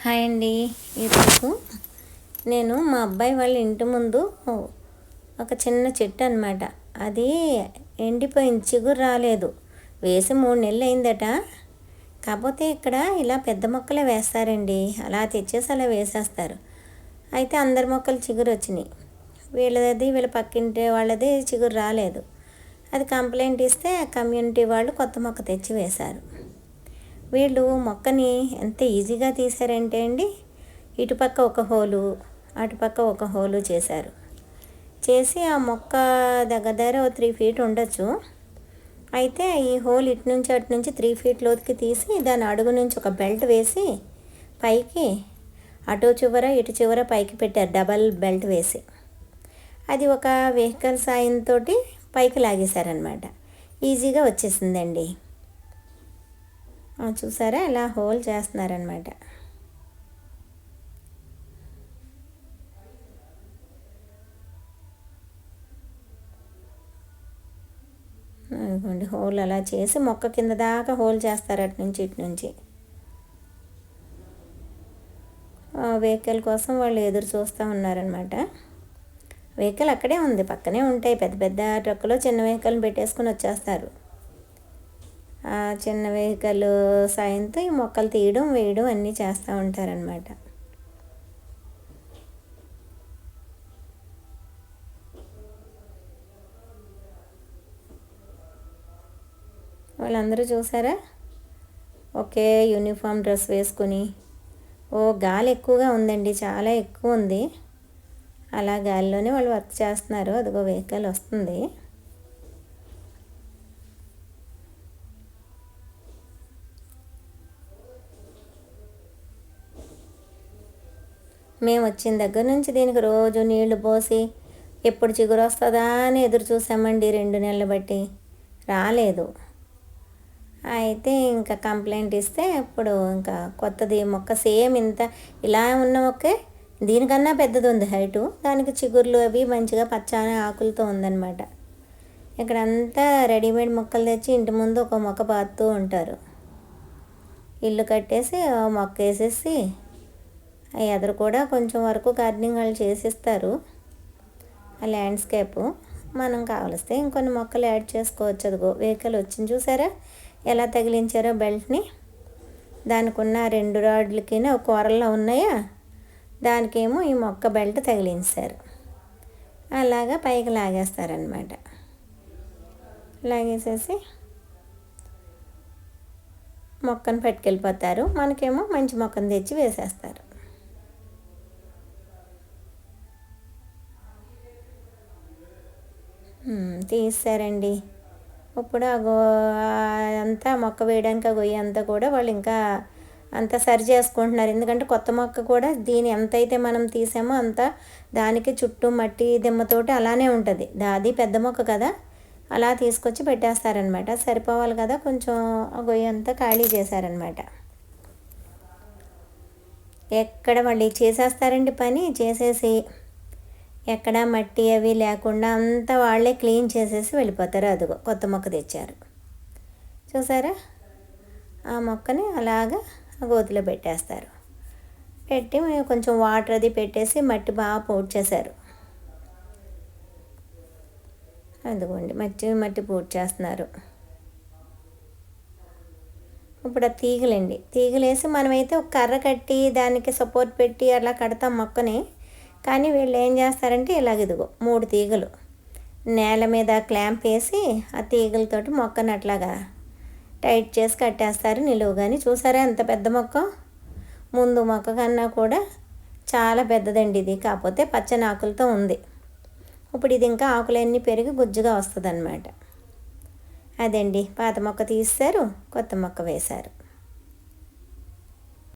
Hi అండి. ఈరోజు నేను మా అబ్బాయి వాళ్ళ ఇంటి ముందు ఒక చిన్న చెట్టు అనమాట. అది ఎండిపోయింది, చిగురు రాలేదు. వేసి 3 నెలలు అయిందట. కాకపోతే ఇక్కడ ఇలా పెద్ద మొక్కలే వేస్తారండి. అలా తెచ్చేసి అలా వేసేస్తారు. అయితే అందరి మొక్కలు చిగురు వచ్చినాయి. వీళ్ళ పక్కింటి వాళ్ళది చిగురు రాలేదు. అది కంప్లైంట్ ఇస్తే కమ్యూనిటీ వాళ్ళు కొత్త మొక్క తెచ్చి వేశారు. వీళ్ళు మొక్కని ఎంత ఈజీగా తీశారంటే అండి, ఇటుపక్క ఒక హోలు అటుపక్క ఒక హోలు చేశారు. చేసి ఆ మొక్క దగ్గర 3 ఫీట్ ఉండొచ్చు. అయితే ఈ హోల్ ఇటు నుంచి అటు నుంచి 3 ఫీట్ లోతుకి తీసి దాని అడుగు నుంచి ఒక బెల్ట్ వేసి పైకి అటు చివర ఇటు చివర పైకి పెట్టారు, డబల్ బెల్ట్ వేసి. అది ఒక వెహికల్ సాయంతో పైకి లాగేశారనమాట. ఈజీగా వచ్చేసిందండి. చూసారా, ఇలా హోల్ చేస్తున్నారనమాట. అదిగోండి, హోల్ అలా చేసి మొక్క కింద దాకా హోల్ చేస్తారు అటు నుంచి ఇటు నుంచి. వెహికల్ కోసం వాళ్ళు ఎదురు చూస్తూ ఉన్నారనమాట. వెహికల్ అక్కడే ఉంది, పక్కనే ఉంటాయి. పెద్ద పెద్ద ట్రక్కులో చిన్న వెహికల్ని పెట్టేసుకుని వచ్చేస్తారు. ఆ చిన్న వెహికల్ సాయంతో ఈ మొక్కలు తీయడం వేయడం అన్నీ చేస్తూ ఉంటారనమాట. వాళ్ళందరూ చూసారా, ఒకే యూనిఫామ్ డ్రెస్ వేసుకుని. గాలి ఎక్కువగా ఉందండి, చాలా ఎక్కువ ఉంది. అలా గాలిలోనే వాళ్ళు వర్క్ చేస్తున్నారు. అదిగో వెహికల్ వస్తుంది. మేము వచ్చిన దగ్గర నుంచి దీనికి రోజు నీళ్లు పోసి ఎప్పుడు చిగురు వస్తుందా అని ఎదురు చూసామండి. 2 నెలలు బట్టి రాలేదు. అయితే ఇంకా కంప్లైంట్ ఇస్తే ఇప్పుడు ఇంకా కొత్తది మొక్క సేమ్ ఇలా ఉన్న మొక్కే దీనికన్నా పెద్దది ఉంది హైటు. దానికి చిగుర్లు అవి మంచిగా పచ్చని ఆకులతో ఉందన్నమాట. ఇక్కడంతా రెడీమేడ్ మొక్కలు తెచ్చి ఇంటి ముందు ఒక మొక్క పాతుతూ ఉంటారు. ఇల్లు కట్టేసి మొక్క వేసేసి ఎదురు కూడా కొంచెం వరకు గార్డెనింగ్ వాళ్ళు చేసిస్తారు. ఆ ల్యాండ్స్కేపు మనం కావలిస్తే ఇంకొన్ని మొక్కలు యాడ్ చేసుకోవచ్చు. అదిగో వెహికల్ వచ్చింది, చూసారా ఎలా తగిలించారో బెల్ట్ని. దానికి ఉన్న 2 రాడ్లకి కూరల్లో ఉన్నాయా, దానికేమో ఈ మొక్క బెల్ట్ తగిలించారు. అలాగా పైకి లాగేస్తారనమాట. లాగేసేసి మొక్కను పట్టుకెళ్ళిపోతారు. మనకేమో మంచి మొక్కను తెచ్చి వేసేస్తారు. తీస్తారండి. ఇప్పుడు అంతా మొక్క వేయడానికి గొయ్యి అంతా కూడా వాళ్ళు ఇంకా అంతా సరి చేసుకుంటున్నారు. ఎందుకంటే కొత్త మొక్క కూడా దీని ఎంతైతే మనం తీసామో అంత దానికి చుట్టూ మట్టి దిమ్మతోటి అలానే ఉంటుంది. అది పెద్ద మొక్క కదా, అలా తీసుకొచ్చి పెట్టేస్తారనమాట. సరిపోవాలి కదా, కొంచెం గొయ్యి అంతా ఖాళీ చేశారనమాట. ఎక్కడ వాళ్ళు చేసేస్తారండి పని. చేసేసి ఎక్కడ మట్టి అవి లేకుండా అంతా వాళ్ళే క్లీన్ చేసేసి వెళ్ళిపోతారు. అదిగో కొత్త మొక్క తెచ్చారు, చూసారా. ఆ మొక్కని అలాగా గోతిలో పెట్టేస్తారు. పెట్టి కొంచెం వాటర్ అది పెట్టేసి మట్టి బాగా పూడ్ చేశారు. అదిగోండి, మట్టి పూడ్ చేస్తున్నారు. ఇప్పుడు ఆ తీగలేసి మనమైతే ఒక కర్ర కట్టి దానికి సపోర్ట్ పెట్టి అలా కడతాం మొక్కని. కానీ వీళ్ళు ఏం చేస్తారంటే ఇదిగో 3 తీగలు నేల మీద క్లాంప్ వేసి ఆ తీగలతోటి మొక్కను అట్లాగా టైట్ చేసి కట్టేస్తారు నిలువుగాని. చూసారా ఎంత పెద్ద మొక్క. ముందు మొక్క కన్నా కూడా చాలా పెద్దదండి ఇది. కాకపోతే పచ్చని ఆకులతో ఉంది. ఇప్పుడు ఇది ఇంకా ఆకులన్నీ పెరిగి గుజ్జుగా వస్తుంది అన్నమాట. అదండి, పాత మొక్క తీస్తారు, కొత్త మొక్క వేశారు.